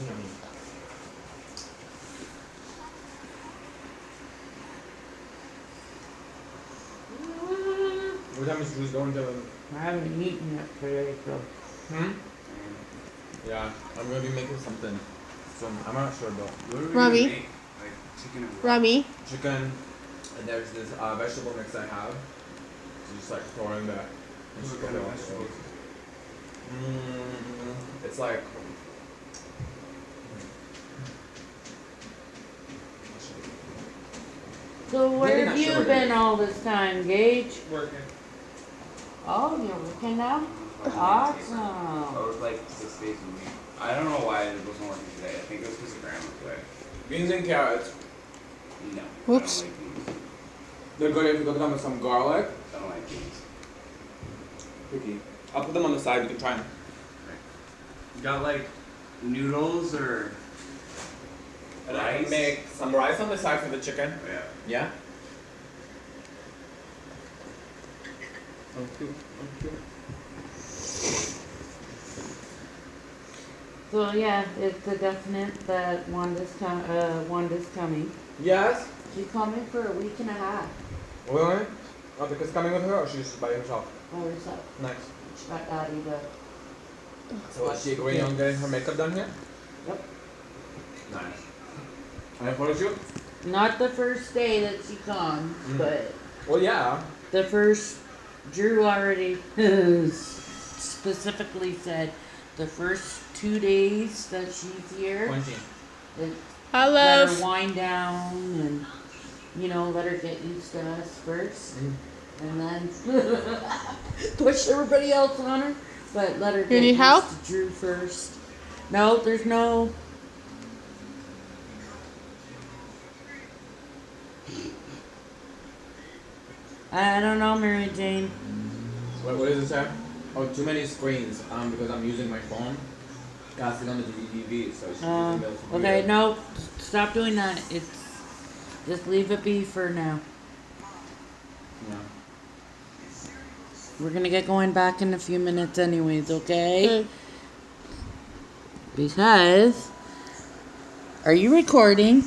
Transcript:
Yummy. What time is Drew's going to? I haven't eaten it today, so. Yeah, I'm gonna be making something. I'm not sure though. What are we Robbie? gonna make? Like chicken and what? Robbie, Chicken, and there's this vegetable mix I have. So just like throw in that. And just What cook kind it of all. vegetables? It's like. So where Maybe have not you sure been yet. all this time, Gage? Working. Oh, you're working now? I Awesome. work like 6 days a week. I don't know why it wasn't working today. I think it was because of grandma today. Beans and carrots. No. Whoops. I don't like beans. They're good if you cook them with some garlic. I don't like beans. Picky. I'll put them on the side. You can try them. You got like noodles or And I can rice? make some rice on the side for the chicken. Oh, yeah. Yeah. Oh, cute. Oh, cute. So yeah, it's a definite that Wanda's coming. Yes. She's coming for a week and a half. Really? Oh, the kid's coming with her, or she's by herself? By herself. Nice. She got Daddy to. So is she agreeing on getting her makeup done here? Yep. Nice. Can I photo shoot? Not the first day that she comes, but Well, yeah. the first. Drew already specifically said the first 2 days that she's here. 20. Let I her love. wind down and, let her get used to us first. And then push everybody else on her. But let her get need used help? to Drew first. No, there's no... I don't know, Mary Jane. What is it, Sam? Oh, too many screens. Because I'm using my phone. Casting on the TV, so she's using those. Okay, no, stop doing that. Just leave it be for now. Yeah. We're gonna get going back in a few minutes anyways, okay? Mm. Because... Are you recording?